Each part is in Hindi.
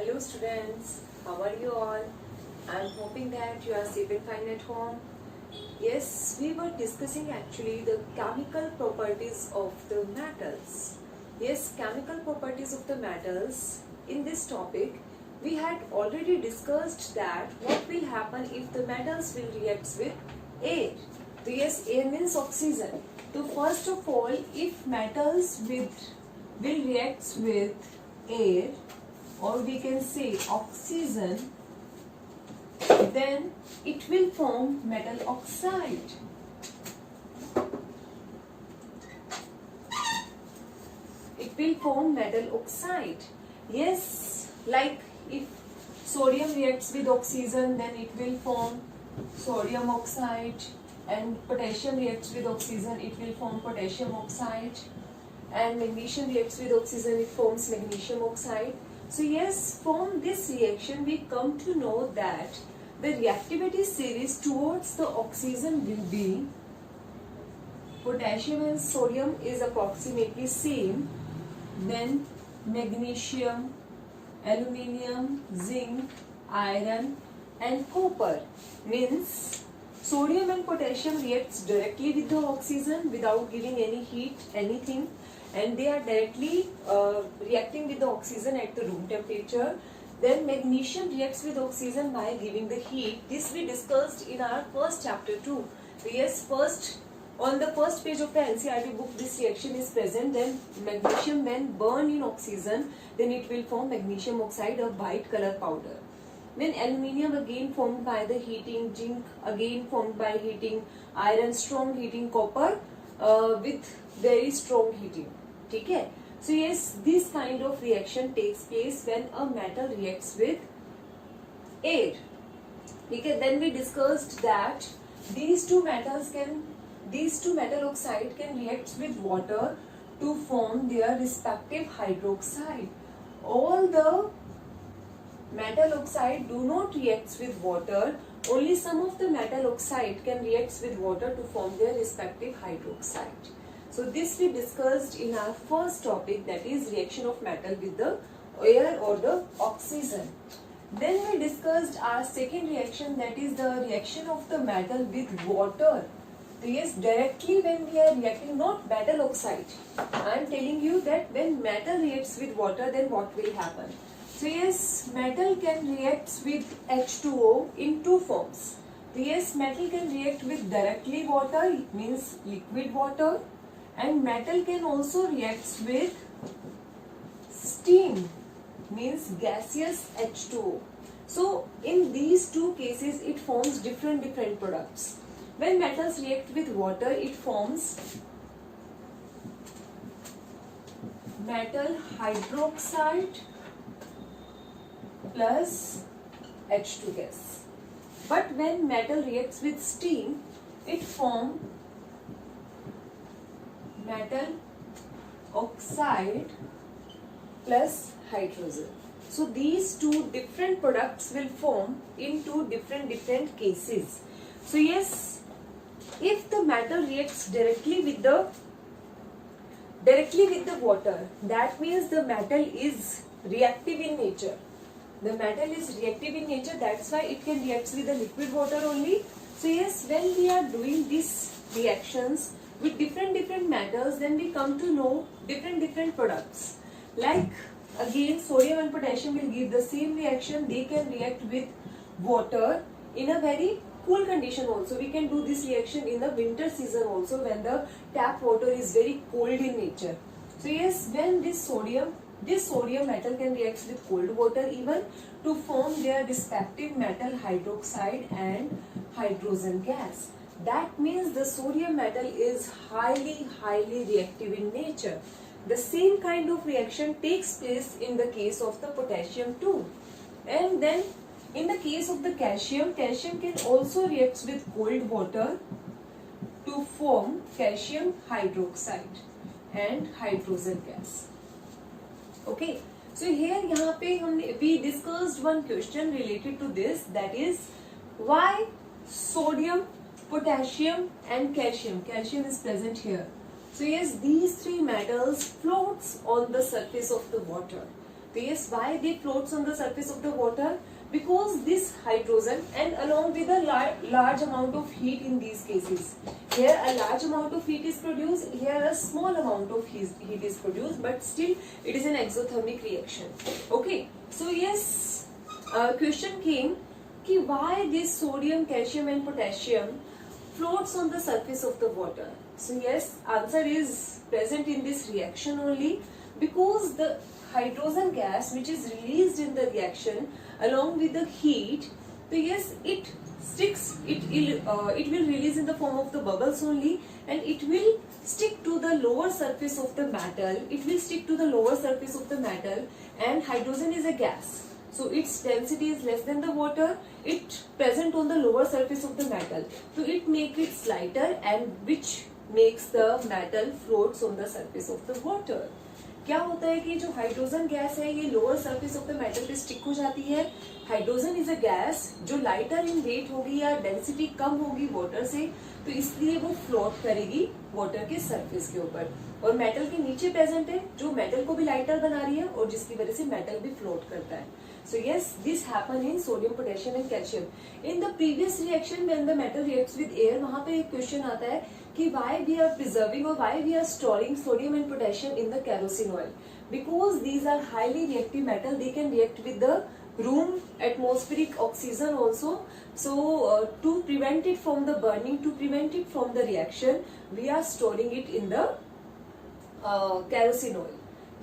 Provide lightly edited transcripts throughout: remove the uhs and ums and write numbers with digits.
Hello students, how are you all? I am hoping that you are safe and fine at home. Yes, we were discussing actually the chemical properties of the metals. Yes, chemical properties of the metals. In this topic, we had already discussed that what will happen if the metals will react with air. So yes, air means oxygen. So first of all, if metals will react with air, or we can say oxygen, then it will form metal oxide. It will form metal oxide. Yes, like if sodium reacts with oxygen, then it will form sodium oxide, and potassium reacts with oxygen, it will form potassium oxide, and magnesium reacts with oxygen, it forms magnesium oxide. So yes, from this reaction we come to know that the reactivity series towards the oxygen will be potassium and sodium is approximately same, then magnesium, aluminium, zinc, iron and copper. Means sodium and potassium reacts directly with the oxygen without giving any heat, anything, and they are directly reacting with the oxygen at the room temperature. Then magnesium reacts with oxygen by giving the heat. This we discussed in our first chapter too. So yes, first on the first page of the NCERT book this reaction is present. Then magnesium when burned in oxygen, then it will form magnesium oxide, a white color powder. Then aluminium again formed by the heating, zinc again formed by heating, iron strong heating, copper with very strong heating. Okay? So yes, this kind of reaction takes place when a metal reacts with air. Okay? Then we discussed that these two metal oxide can react with water to form their respective hydroxide. All the metal oxide do not react with water. Only some of the metal oxide can react with water to form their respective hydroxide. So this we discussed in our first topic, that is reaction of metal with the air or the oxygen. Then we discussed our second reaction, that is the reaction of the metal with water. So yes, directly when we are reacting, not metal oxide. I am telling you that when metal reacts with water, then what will happen? So yes, metal can react with H2O in two forms. So yes, metal can react with directly water, it means liquid water, and metal can also react with steam, means gaseous H2O. So in these two cases it forms different products. When metals react with water, it forms metal hydroxide plus H2 gas. But when metal reacts with steam, it forms metal oxide plus hydrogen. So these two different products will form in two different cases. So yes, if the metal reacts directly with the water, that means the metal is reactive in nature. The metal is reactive in nature, that's why it can react with the liquid water only. So yes, when we are doing these reactions with different metals, then we come to know different products. Like again, sodium and potassium will give the same reaction. They can react with water in a very cool condition also. We can do this reaction in the winter season also, when the tap water is very cold in nature. So yes, when this sodium metal can react with cold water even to form their respective metal hydroxide and hydrogen gas. That means the sodium metal is highly reactive in nature. The same kind of reaction takes place in the case of the potassium too. And then in the case of the calcium can also react with cold water to form calcium hydroxide and hydrogen gas. Okay, so here we discussed one question related to this, that is why sodium, potassium and calcium is present here. So yes, these three metals floats on the surface of the water. तो yes, why they floats on the surface of the water? Because this hydrogen and along with a large amount of heat in these cases. Here a large amount of heat is produced, here a small amount of heat is produced, but still it is an exothermic reaction. Okay, so yes, question came कि why this sodium, calcium and potassium floats on the surface of the water. So yes, answer is present in this reaction only because the hydrogen gas which is released in the reaction along with the heat, so yes, it sticks, it will release in the form of the bubbles only, and it will stick to the lower surface of the metal. It will stick to the lower surface of the metal, and hydrogen is a gas, so its density is less than the water. It present on the lower surface of the metal, so it makes it lighter, and which makes the metal floats on the surface of the water. क्या होता है कि जो हाइड्रोजन गैस है ये lower surface of the metal पे स्टिक हो जाती है. हाइड्रोजन इज अ गैस जो लाइटर इन वेट होगी या डेंसिटी कम होगी वाटर से, तो इसलिए वो फ्लोट करेगी वाटर के सरफेस के ऊपर, और मेटल के नीचे प्रेजेंट है जो मेटल को भी लाइटर बना रही है और जिसकी वजह से मेटल भी फ्लोट करता है. So yes, this happen in sodium, potassium and calcium. In the previous reaction when the metal reacts with air, वहाँ पे एक क्वेश्चन आता है कि why we are preserving or why we are storing sodium and potassium in the kerosene oil? Because these are highly reactive metal. They can react with the room atmospheric oxygen also. So to prevent it from the burning, to prevent it from the reaction, we are storing it in the kerosene oil.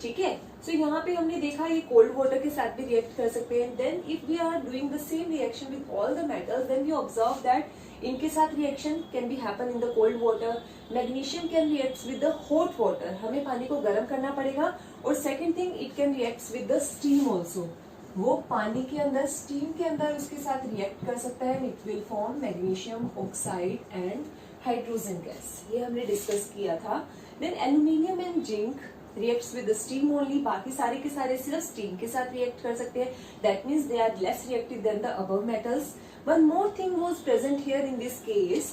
ठीक है. सो यहाँ पे हमने देखा ये कोल्ड वाटर के साथ भी रिएक्ट कर सकते हैं. Then if we are doing the same reaction with all the metals, then we observe that इनके साथ reaction can be happen in the cold water. Magnesium can react with the hot water, हमें पानी को गर्म करना पड़ेगा. और second thing, it can react with the steam also. वो पानी के अंदर, स्टीम के अंदर उसके साथ रिएक्ट कर सकता है. It will form magnesium oxide and hydrogen gas. ये हमने डिस्कस किया था. Then aluminium and zinc reacts with the steam only. बाकी सारे के सारे सिर्फ steam के साथ react कर सकते हैं. That means they are less reactive than the above metals. One more thing was present here in this case.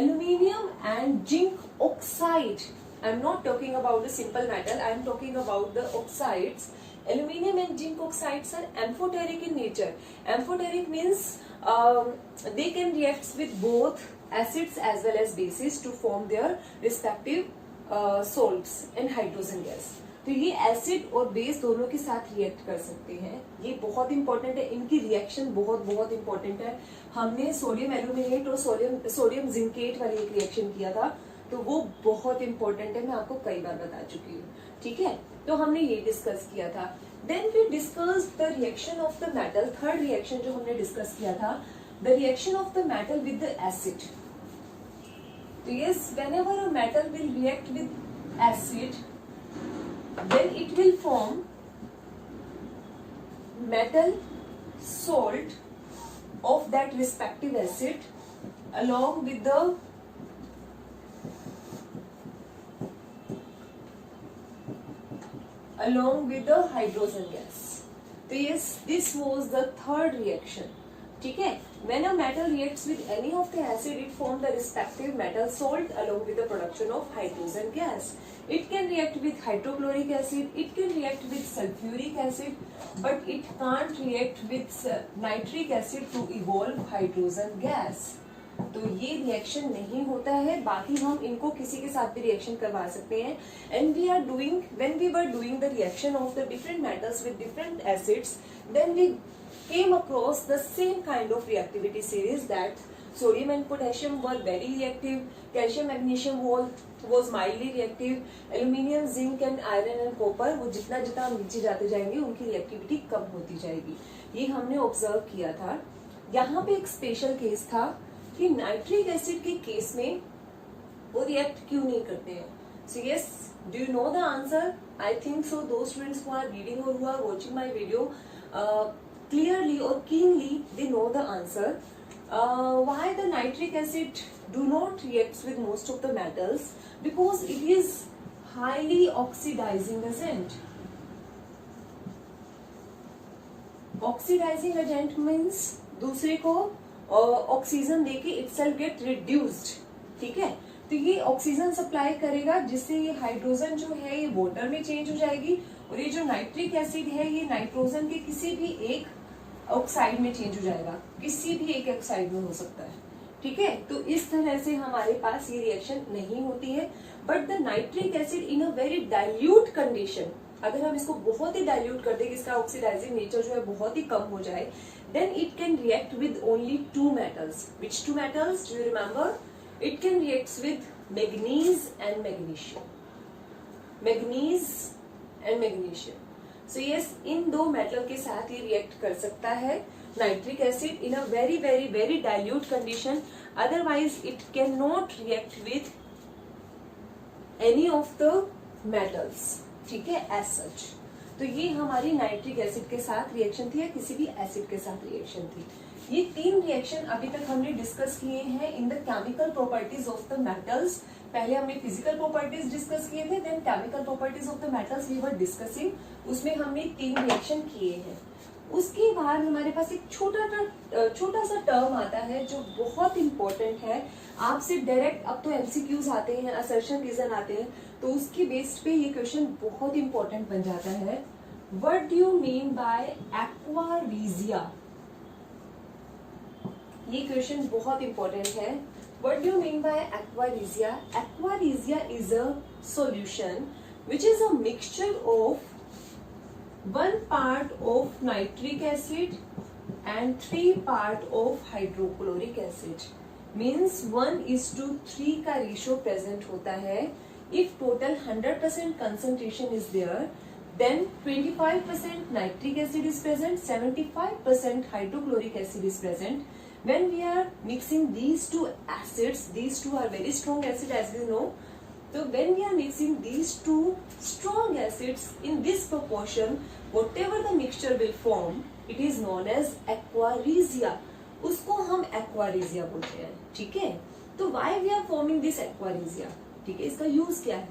Aluminium and zinc oxide. I am not talking about the simple metal. I am talking about the oxides. Aluminium and zinc oxides are amphoteric in nature. Amphoteric means they can react with both acids as well as bases to form their respective salts and hydrogen gas. तो ये एसिड और बेस दोनों के साथ रिएक्ट कर सकते हैं. ये बहुत इंपॉर्टेंट है, इनकी रिएक्शन बहुत बहुत इंपॉर्टेंट है. हमने सोडियम एल्यूमिनेट और सोडियम जिंकेट वाली एक रिएक्शन किया था, तो वो बहुत इंपॉर्टेंट है, मैं आपको कई बार बता चुकी हूँ. ठीक है, तो हमने ये डिस्कस किया था. Then we discuss the reaction of the metal. Third reaction जो हमने डिस्कस किया था, the reaction of the metal with the acid. So yes, whenever a metal will react with acid, then it will form metal salt of that respective acid along with the hydrogen gas. So yes, this was the third reaction. ठीक है. When a metal reacts with any of the acid, it forms the respective metal salt along with the production of hydrogen gas. It can react with hydrochloric acid, it can react with sulfuric acid, but it can't react with nitric acid to evolve hydrogen gas. तो ये रिएक्शन नहीं होता है. बाकी हम इनको किसी के साथ भी रिएक्शन करवा सकते हैं. And we are doing, when we were doing the reaction of the different metals with different acids, then we came across the same kind of reactivity series that sodium and potassium were very reactive, calcium magnesium was mildly reactive, aluminium zinc and iron and copper, वो जितना जितना हम नीचे जाते जाएंगे उनकी रिएक्टिविटी कम होती जाएगी. ये हमने ऑब्जर्व किया था. यहाँ पे एक स्पेशल केस था कि नाइट्रिक एसिड के केस में वो रिएक्ट क्यों नहीं करते हैं. So yes, do you know the answer? I think so. Those students who are reading or who are watching my video clearly or keenly, they know the answer. Why the nitric acid do not react with most of the metals? Because it is highly oxidizing agent. Oxidizing agent means दूसरे को ऑक्सीजन देके itself get reduced. ठीक है, तो ये ऑक्सीजन सप्लाई करेगा जिससे ये हाइड्रोजन जो है ये वाटर में चेंज हो जाएगी और ये जो नाइट्रिक एसिड है ये नाइट्रोजन के किसी भी एक ऑक्साइड में चेंज हो जाएगा, किसी भी एक ऑक्साइड में हो सकता है, ठीक है। तो इस तरह से हमारे पास ये रिएक्शन नहीं होती है। But the nitric acid in a very dilute condition, अगर हम इसको बहुत ही डाइल्यूट कर दें, इसका ऑक्सीडाइजिंग नेचर जो है बहुत ही कम हो जाए, then it can react with only two metals. Which two metals? Do you remember? It can react with manganese and magnesium. Manganese and magnesium. So yes, इन दो मेटल के साथ ये रिएक्ट कर सकता है nitric acid in a very very very dilute condition. Otherwise it can not react with any of the metals, ठीक है, एज सच. तो ये हमारी नाइट्रिक एसिड के साथ रिएक्शन थी या किसी भी एसिड के साथ रिएक्शन थी. ये तीन रिएक्शन अभी तक हमने डिस्कस किए हैं in the chemical properties of the metals. पहले हमने फिजिकल प्रॉपर्टीज डिस्कस किए थे, देन chemical properties of the metals we were discussing. उसमें हमने तीन रिएक्शन किए हैं. उसके बाद हमारे पास एक छोटा सा टर्म आता है जो बहुत इंपॉर्टेंट है. आपसे डायरेक्ट अब तो एमसीक्यूज आते हैं, असर्शन रीजन आते हैं, तो उसके बेस्ड पे ये क्वेश्चन बहुत इंपॉर्टेंट बन जाता है. What do you mean by aqua regia? ये क्वेश्चन बहुत इंपॉर्टेंट है. What do you mean by aqua regia? Aqua regia is a solution which is a mixture of 1 part of nitric acid and 3 part of hydrochloric acid. Means 1:3 का रेशियो प्रेजेंट होता है. If total 100% concentration is there, then 25% nitric acid is present, 75% hydrochloric acid is present. When we are mixing these two acids, these two are very strong acid as we know. So when we are mixing these two strong acids in this proportion, whatever the mixture will form, it is known as aquaresia. उसको हम aquaresia बोलते हैं, ठीक है. तो why we are forming this aquaresia? ठीक है, इसका यूज क्या है?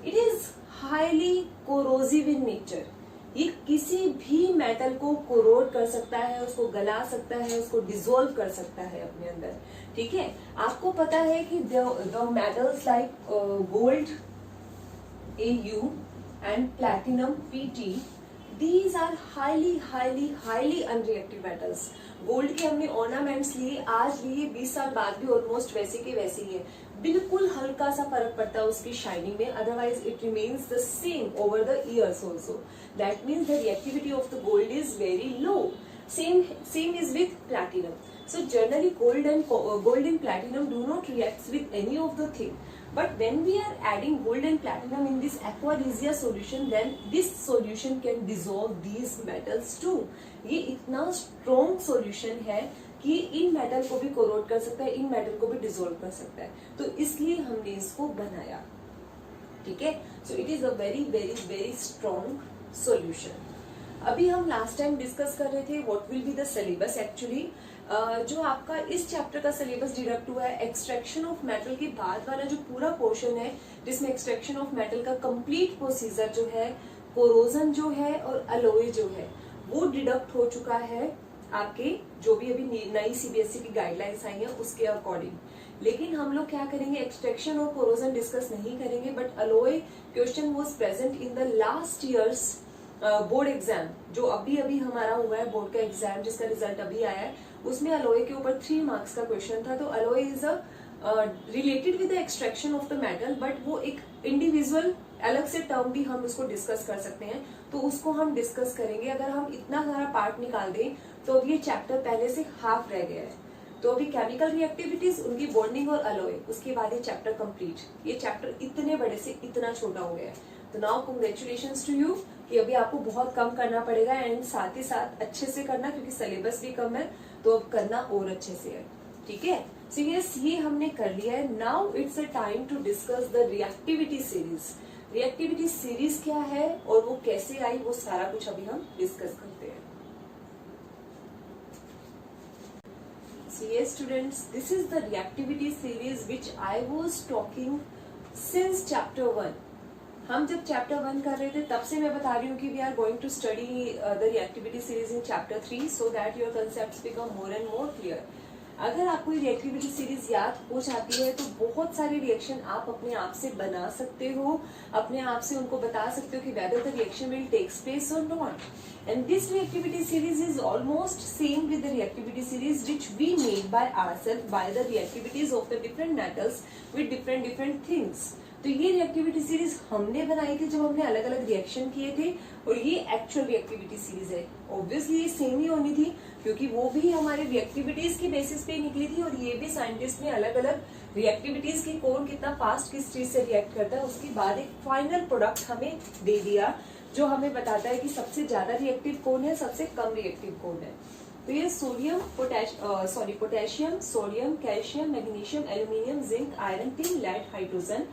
It is highly corrosive in nature. ये किसी भी मेटल को कोरोड कर सकता है, उसको गला सकता है, उसको डिसॉल्व कर सकता है अपने अंदर, ठीक है. आपको पता है कि the metals like gold AU and platinum PT, these are highly unreactive metals. Gold के हमने ऑर्नामेंट्स लिए, आज लिए, 20 साल बाद भी ऑलमोस्ट वैसे के वैसे ही है. बिल्कुल हल्का सा फर्क पड़ता है उसकी शाइनिंग में, otherwise it remains the same over the years also. That means the reactivity of the gold is very low. Same is with platinum. So generally gold and platinum do not react with any of the thing. But when we are adding gold and platinum in this aquaresia solution, then this solution can dissolve these metals too. ये इतना strong solution है कि इन मेटल को भी कोरोड कर सकता है, इन मेटल को भी डिसॉल्व कर सकता है. तो इसलिए हमने इसको बनाया, ठीक है. So it is a very strong solution. अभी हम लास्ट टाइम डिस्कस कर रहे थे what will be the syllabus. Actually जो आपका इस चैप्टर का सिलेबस डिडक्ट हुआ है, एक्सट्रैक्शन ऑफ मेटल के बाद वाला जो पूरा पोर्शन है, जिसमें एक्सट्रैक्शन ऑफ मेटल का कंप्लीट प्रोसीजर जो है, कोरोजन जो है और अलॉय जो है, वो डिडक्ट हो चुका है आपके जो भी अभी नई CBSE की गाइडलाइंस आई है उसके अकॉर्डिंग. लेकिन हम लोग क्या करेंगे, एक्सट्रैक्शन और कोरोजन डिस्कस नहीं करेंगे, but alloy question was present in the last years board exam जो अभी हमारा हुआ है, बोर्ड का एग्जाम जिसका रिजल्ट अभी आया है, उसमें अलॉय के ऊपर 3 मार्क्स का क्वेश्चन था. तो alloy is a related with the extraction of the metal, but वो एक इंडिविजुअल अलग से टर्म भी हम उसको डिस्कस कर सकते हैं, तो उसको हम डिस्कस करेंगे. अगर हम इतना सारा पार्ट निकाल दें तो अब ये चैप्टर पहले से हाफ रह गया है. तो अभी केमिकल रिएक्टिविटीज, उनकी बॉन्डिंग और अलॉय, उसके बाद ये चैप्टर कंप्लीट. ये चैप्टर इतने बड़े से इतना छोटा हो गया है. तो नाउ कांग्रेचुलेशंस टू यू कि अभी आपको बहुत कम करना पड़ेगा एंड साथ ही साथ अच्छे से करना, क्योंकि सिलेबस भी कम है, तो अब करना और अच्छे से है, ठीक है. सो यस, ये हमने कर लिया है. Now it's a time to discuss the reactivity series. Reactivity series क्या है और वो कैसे आई, वो सारा कुछ अभी हम डिस्कस करते हैं. So yes students, this is the reactivity series which I was talking since chapter 1. हम जब चैप्टर 1 कर रहे थे तब से मैं बता रही हूँ कि we are going to study the reactivity series in chapter 3 so that your concepts become more and more clear. अगर आपको ये रिएक्टिविटी सीरीज याद हो जाती है तो बहुत सारे रिएक्शन आप अपने आप से बना सकते हो, अपने आप से उनको बता सकते हो कि whether the reaction will takes place or not. And this reactivity series is almost same with the reactivity series which we made by ourselves by the reactivities of the different metals with different things. तो ये रिएक्टिविटी सीरीज हमने बनाई थी जब हमने अलग अलग रिएक्शन किए थे, और ये एक्चुअल रिएक्टिविटी सीरीज है. ऑब्वियसली ये सेम ही होनी थी क्योंकि वो भी हमारे रिएक्टिविटीज की बेसिस पे निकली थी, और ये भी साइंटिस्ट ने अलग अलग रिएक्टिविटीज की कौन कितना फास्ट किस चीज से रिएक्ट करता है उसके बाद एक फाइनल प्रोडक्ट हमें दे दिया जो हमें बताता है कि सबसे ज्यादा रिएक्टिव कौन है, सबसे कम रिएक्टिव कौन है. तो ये potassium, sodium, calcium, magnesium, aluminium, zinc, iron, tin, lead, hydrogen,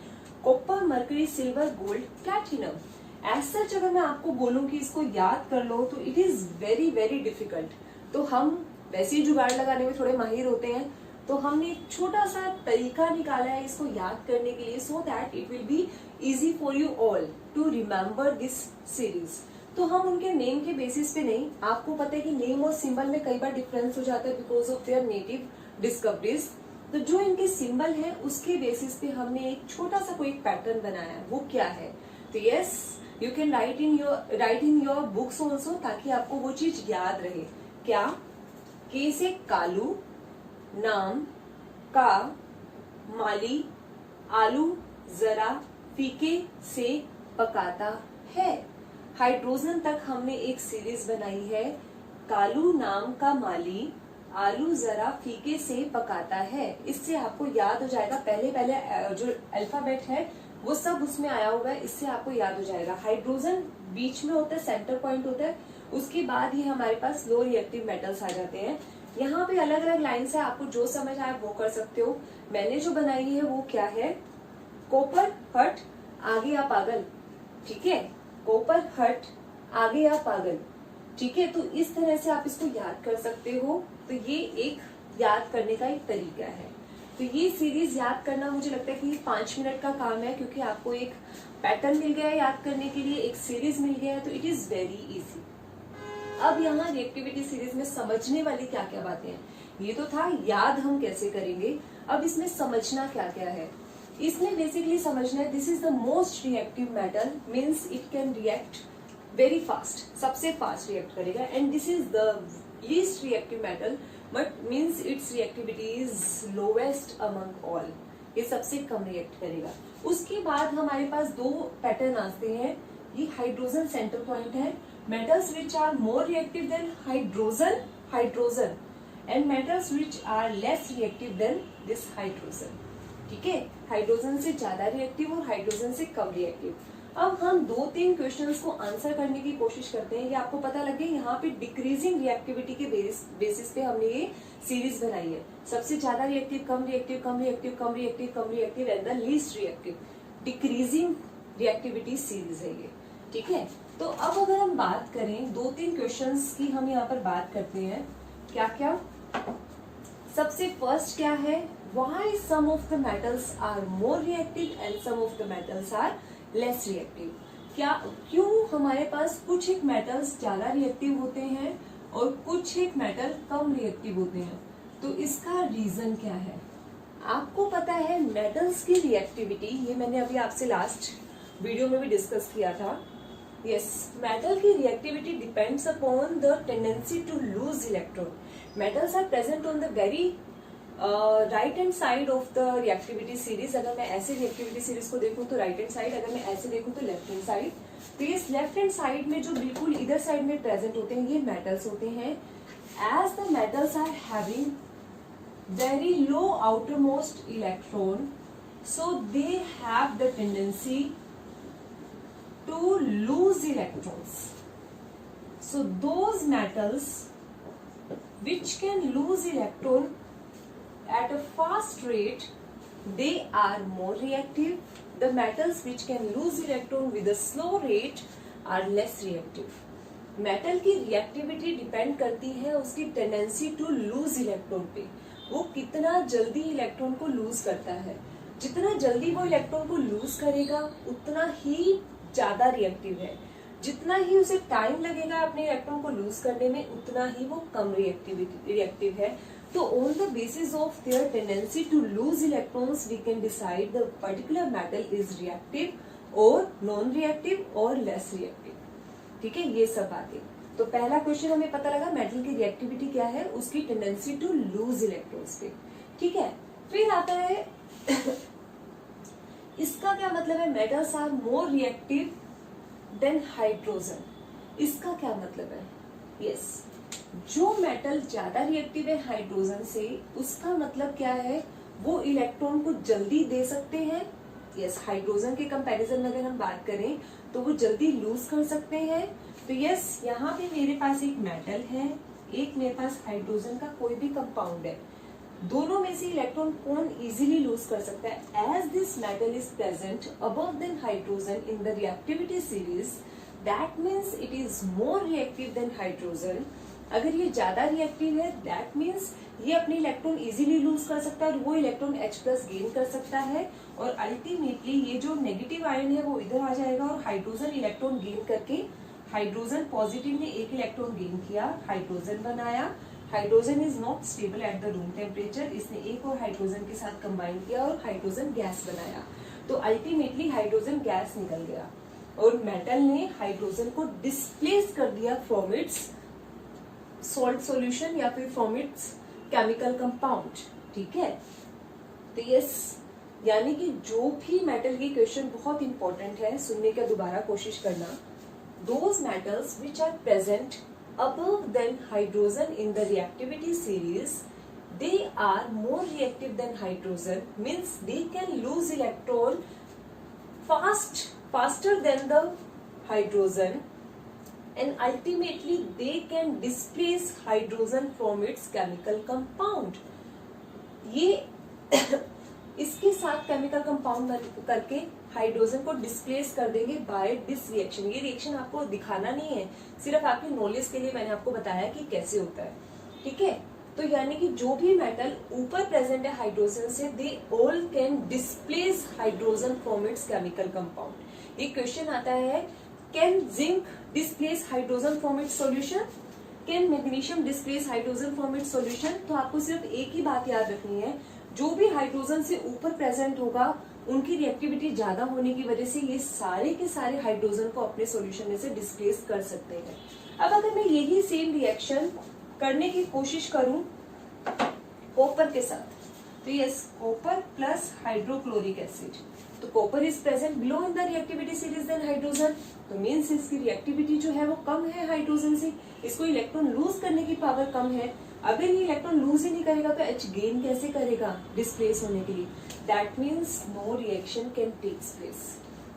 copper, mercury, silver, gold, platinum. As such अगर मैं आपको बोलूं कि इसको याद कर लो तो it is very very difficult. तो हम वैसे ही जुगाड़ लगाने में थोड़े माहिर होते हैं, तो हमने एक छोटा सा तरीका निकाला है इसको याद करने के लिए, so that it will be easy for you all to remember this series. तो हम उनके नेम के बेसिस पे नहीं, आपको पता है कि नेम और सिंबल में कई बार डिफरेंस हो जाता है because of their native discoveries. तो जो इनके सिंबल है उसके बेसिस पे हमने एक छोटा सा कोई पैटर्न बनाया है. वो क्या है? तो yes, you can write in your books also ताकि आपको वो चीज याद रहे. क्या? के से कालू, नाम, का, माली, आलू जरा फीके से पकाता है. हाइड्रोजन तक हमने एक सीरीज बनाई है. कालू, नाम, का, माली, आलू जरा फीके से पकाता है. इससे आपको याद हो जाएगा, पहले जो अल्फाबेट है वो सब उसमें आया हुआ है, इससे आपको याद हो जाएगा. हाइड्रोजन बीच में होता है, सेंटर पॉइंट होता है, उसके बाद ही हमारे पास लो रिएक्टिव मेटल्स आ जाते हैं. यहाँ पे अलग अलग लाइन से आपको जो समझ आए वो कर सकते हो. मैंने जो बनाई है वो क्या है? कॉपर, हट, आगे आ पागल. ठीक है, कॉपर, हट, आगे आ पागल. ठीक है, तो इस तरह से आप इसको याद कर सकते हो. तो ये एक याद करने का एक तरीका है. तो ये सीरीज याद करना मुझे लगता है कि 5 मिनट का काम है क्योंकि आपको एक पैटर्न मिल गया है याद करने के लिए, एक सीरीज मिल गया है, तो इट इज वेरी इजी. अब यहाँ रिएक्टिविटी सीरीज में समझने वाली क्या क्या बातें हैं. ये तो था याद हम कैसे करेंगे, अब इसमें समझना क्या क्या है. इसमें बेसिकली समझना है this is the most reactive metal, means it can react very fast, सबसे फास्ट रिएक्ट करेगा. And this is the least reactive metal but means it's reactivity is lowest among all, ये सबसे कम रिएक्ट करेगा. उसके बाद हमारे पास दो पैटर्न आते हैं. ये हाइड्रोजन सेंटर पॉइंट है. Metals which are more reactive than hydrogen and metals which are less reactive than this hydrogen. ठीक है, हाइड्रोजन से ज्यादा रिएक्टिव और हाइड्रोजन से कम रिएक्टिव. अब हम 2-3 क्वेश्चंस को आंसर करने की कोशिश करते हैं. ये आपको पता लगे यहाँ पे डिक्रीजिंग रिएक्टिविटी के बेसिस पे हमने ये सीरीज बनाई है. सबसे ज्यादा reactive, come reactive, come reactive, come reactive, come reactive and the least reactive. Decreasing reactivity series है ये. ठीक है, तो अब अगर हम बात करें 2-3 क्वेश्चंस की, हम यहाँ पर बात करते हैं. क्या क्या? सबसे फर्स्ट क्या है? Why some of the metals are more reactive and some of the metals are less reactive? क्यों हमारे पास कुछ एक मेटल्स ज्यादा रिएक्टिव होते हैं और कुछ एक मेटल कम रिएक्टिव होते हैं? तो इसका रीजन क्या है? आपको पता है मेटल्स की रिएक्टिविटी, ये मैंने अभी आपसे लास्ट वीडियो में भी डिस्कस किया था. यस, मेटल की reactivity depends upon the tendency to lose electron. Metals are present on the very right hand side of the reactivity series. अगर मैं ऐसे रिएक्टिविटी सीरीज को देखूं तो राइट हैंड साइड, अगर मैं ऐसे देखूं तो लेफ्ट हैंड साइड. तो ये लेफ्ट हैंड साइड में जो बिल्कुल इधर साइड में प्रेजेंट होते हैं ये मेटल्स होते हैं. As the metals are having very low outermost electron, so they have the tendency to lose electrons. So those metals which can lose electron at a fast rate, they are more reactive. The metals which can lose electron with a slow rate are less reactive. Metal की रिएक्टिविटी डिपेंड करती है उसकी टेंडेंसी टू लूज इलेक्ट्रॉन पे. वो कितना जल्दी इलेक्ट्रॉन को लूज करता है. जितना जल्दी वो इलेक्ट्रॉन को लूज करेगा उतना ही ज्यादा रिएक्टिव है. जितना ही उसे टाइम लगेगा अपने इलेक्ट्रॉन को लूज करने में उतना ही वो कम रिएक्टिव है. तो on the basis of their tendency to lose electrons we can decide the particular metal is reactive or non-reactive or less reactive. ठीक है, ये सब बातें. तो पहला क्वेश्चन हमें पता लगा मेटल की रिएक्टिविटी क्या है, उसकी टेंडेंसी टू लूज इलेक्ट्रॉन्स पे. ठीक है, फिर आता है इसका क्या मतलब है, metals are more reactive than hydrogen. इसका क्या मतलब है, यस जो मेटल ज्यादा रिएक्टिव है हाइड्रोजन से, उसका मतलब क्या है, वो इलेक्ट्रॉन को जल्दी दे सकते हैं. यस, हाइड्रोजन के कंपैरिजन में अगर हम बात करें तो वो जल्दी लूज कर सकते हैं. तो यस, यहाँ पे मेरे पास एक मेटल है, एक मेरे पास हाइड्रोजन का कोई भी कंपाउंड है. दोनों में से इलेक्ट्रॉन कौन इजीली लूज कर सकता है, as this metal is present above than hydrogen in the reactivity series, that means it is more reactive than hydrogen. अगर ये ज्यादा रिएक्टिव है दैट मीन्स ये अपने इलेक्ट्रॉन इजीली लूज कर सकता है और वो इलेक्ट्रॉन H+ गेन कर सकता है. और अल्टीमेटली ये जो नेगेटिव आयन है वो इधर आ जाएगा और हाइड्रोजन इलेक्ट्रॉन गेन करके, हाइड्रोजन पॉजिटिव ने एक इलेक्ट्रॉन गेन किया, हाइड्रोजन बनाया. Hydrogen is not stable at the room temperature, इसने एक और हाइड्रोजन के साथ कंबाइन किया और हाइड्रोजन गैस बनाया. तो अल्टीमेटली हाइड्रोजन गैस निकल गया और मेटल ने हाइड्रोजन को डिस्प्लेस कर दिया फ्रॉम इट्स सॉल्ट सॉल्यूशन या फिर फ्रॉम इट्स केमिकल कंपाउंड. ठीक है, तो यस, यानी कि जो भी मेटल की क्वेश्चन बहुत इंपॉर्टेंट है, सुनने का दोबारा कोशिश करना. Those metals which are present above than hydrogen in the reactivity series, they are more reactive than hydrogen, means they can lose electron faster than the hydrogen, and ultimately they can displace hydrogen from its chemical compound. ये इसके साथ केमिकल कंपाउंड करके हाइड्रोजन को डिस्प्लेस कर देंगे बाय दिस रिएक्शन. ये रिएक्शन आपको दिखाना नहीं है, सिर्फ आपकी नॉलेज के लिए मैंने आपको बताया कि कैसे होता है. ठीक है, तो यानी कि जो भी मेटल ऊपर प्रेजेंट है हाइड्रोजन से, they all can displace hydrogen from its chemical compound. ये क्वेश्चन आता है, can zinc displace hydrogen from its solution, can magnesium displace hydrogen from its solution. तो आपको सिर्फ एक ही बात याद रखनी है, जो भी हाइड्रोजन से ऊपर प्रेजेंट होगा उनकी रिएक्टिविटी ज्यादा होने की वजह से ये सारे के सारे हाइड्रोजन को अपने सॉल्यूशन में से डिस्प्लेस कर सकते हैं. अब अगर मैं यही सेम रिएक्शन करने की कोशिश करूं कॉपर के साथ, तो yes, copper plus hydrochloric acid, तो copper is present below in the reactivity series then hydrogen, तो मीन्स इसकी रिएक्टिविटी जो है वो कम है हाइड्रोजन से, इसको इलेक्ट्रॉन लूज करने की पावर कम है. अगर ये इलेक्ट्रॉन लूज ही नहीं करेगा तो H गेन कैसे करेगा डिस्प्लेस होने के लिए, that means no reaction can takes place.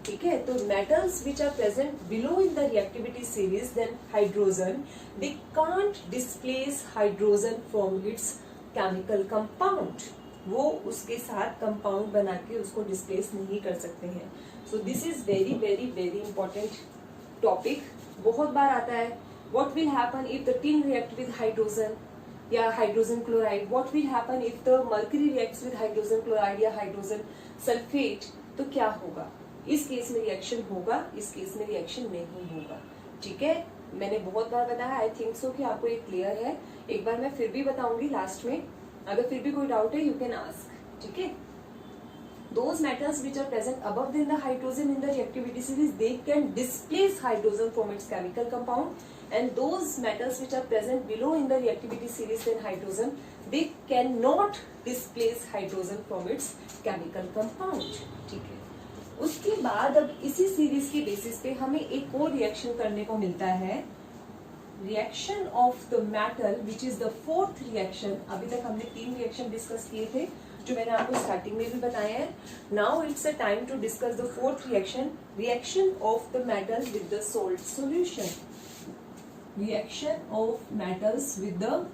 ठीक है, तो metals which are present below in the reactivity series then hydrogen, they can't displace hydrogen from its chemical compound. वो उसके साथ कंपाउंड बना के उसको डिस्प्लेस नहीं कर सकते हैं. So this is very very very important topic, बहुत बार आता है. What will happen if the tin react with hydrogen या hydrogen chloride, what will happen if the mercury reacts with hydrogen chloride या हाइड्रोजन सल्फेट, तो क्या होगा. इस केस में रिएक्शन होगा, इस केस में रिएक्शन नहीं होगा. ठीक है, मैंने बहुत बार बताया, आई थिंक सो कि आपको ये क्लियर है. एक बार मैं फिर भी बताऊंगी लास्ट में, अगर फिर भी कोई डाउट है यू कैन आस्क. ठीक है, those metals which are present above than the hydrogen in the reactivity series, they can displace hydrogen from its chemical compound, and those metals which are present below in the reactivity series than hydrogen, they cannot displace hydrogen from its chemical compound. ठीक है, उसके बाद अब इसी सीरीज के बेसिस पे हमें एक और रिएक्शन करने को मिलता है, reaction of the metal which is the fourth reaction. अभी तक हमने 3 रिएक्शन डिस्कस किए थे जो मैंने आपको स्टार्टिंग में भी बताया है. Now it's a time to discuss the fourth reaction, reaction of the metal with the salt solution. Reaction of metals with the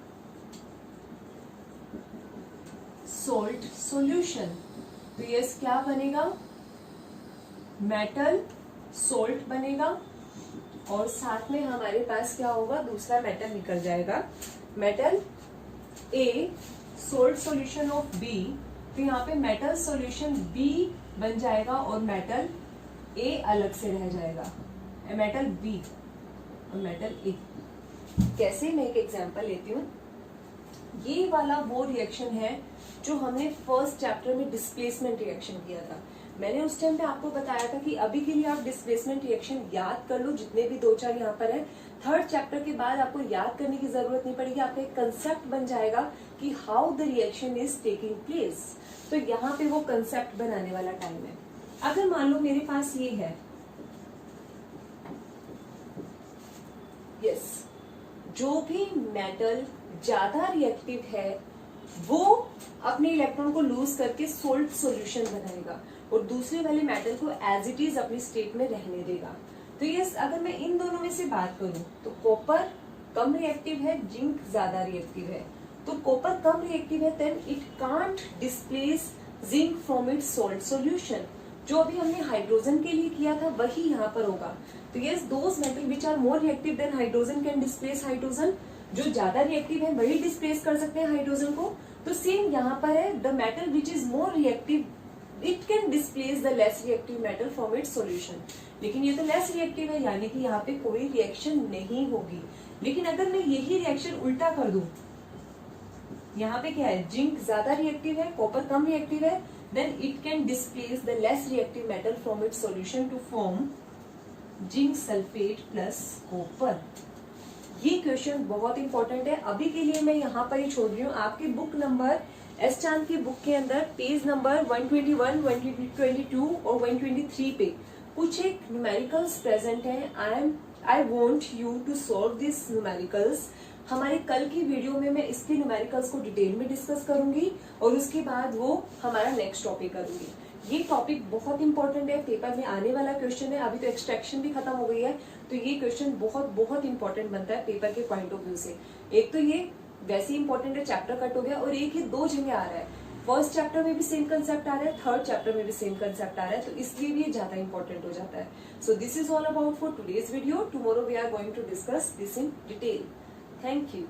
salt solution. तो यस, क्या बनेगा, मेटल सॉल्ट बनेगा और साथ में हमारे पास क्या होगा, दूसरा मेटल निकल जाएगा. Metal A salt solution of B, तो यहाँ पे मेटल सॉल्यूशन बी बन जाएगा और मेटल ए अलग से रह जाएगा, मेटल बी और मेटल ए. कैसे, मैं एक एग्जांपल लेती हूँ. ये वाला वो रिएक्शन है जो हमने फर्स्ट चैप्टर में डिस्प्लेसमेंट रिएक्शन किया था। मैंने उस टाइम पे आपको बताया था कि अभी के लिए आप डिस्प्लेसमेंट रिएक्शन याद कर लो, जितने भी 2-4 यहाँ पर है। थर्ड चैप्टर के बाद आपको याद करने की जरूरत नहीं पड़ेगी, आपका एक कंसेप्ट बन जाएगा कि how the reaction is taking place. तो यहाँ पे वो कंसेप्ट बनाने वाला टाइम है। अगर मान लो मेरे पास ये है, यस, जो भी मेटल ज्यादा रिएक्टिव है वो अपने इलेक्ट्रॉन को लूज करके सोल्ट सॉल्यूशन बनाएगा और दूसरे वाले मेटल को एज इट इज अपनी स्टेट में रहने देगा। तो ये अगर मैं इन दोनों में से बात करूं तो कॉपर कम रिएक्टिव है, जिंक ज्यादा रिएक्टिव है। तो कॉपर कम रिएक्टिव है, then it can't displace zinc from its salt solution. जो अभी हमने हाइड्रोजन के लिए किया था वही यहाँ पर होगा। तो yes, those metal which are more reactive than hydrogen can displace hydrogen. जो ज्यादा रिएक्टिव है वही डिस्प्लेस कर सकते हैं हाइड्रोजन को। तो सेम यहाँ पर है, the metal which is more reactive it can displace the less reactive metal from its solution. लेकिन ये तो लेस रिएक्टिव है, यानी कि यहाँ पे कोई रिएक्शन नहीं होगी। लेकिन अगर मैं यही रिएक्शन उल्टा कर दूं, यहाँ पे क्या है, जिंक ज्यादा रिएक्टिव है, कॉपर कम रिएक्टिव है, then it can displace the less reactive metal from its solution to form zinc sulphate plus copper. ये क्वेश्चन बहुत इंपॉर्टेंट है। अभी के लिए मैं यहाँ पर ही छोड़ रही हूँ। आपके बुक नंबर एस चांद की बुक के अंदर पेज नंबर 121, 122 और 123 पे कुछ एक न्यूमेरिकल्स प्रेजेंट हैं। I want you to solve this numericals. हमारे कल की वीडियो में मैं इसके न्यूमेरिकल्स को डिटेल में डिस्कस करूंगी और उसके बाद वो हमारा नेक्स्ट टॉपिक करूंगी। ये टॉपिक बहुत इंपॉर्टेंट है, पेपर में आने वाला क्वेश्चन है। अभी तो एक्सट्रैक्शन भी खत्म हो गई है, तो ये क्वेश्चन बहुत बहुत इंपॉर्टेंट बनता है पेपर के पॉइंट ऑफ व्यू से। एक तो ये वैसे इंपॉर्टेंट है, चैप्टर कट हो गया, और एक ही 2 जगह आ रहा है। फर्स्ट चैप्टर में भी सेम कंसेप्ट आ रहा है, थर्ड चैप्टर में भी सेम कंसेप्ट आ रहा है, तो इसलिए भी ज्यादा इंपॉर्टेंट हो जाता है। So this is all about for today's video. Tomorrow we are going to discuss this in detail. Thank you.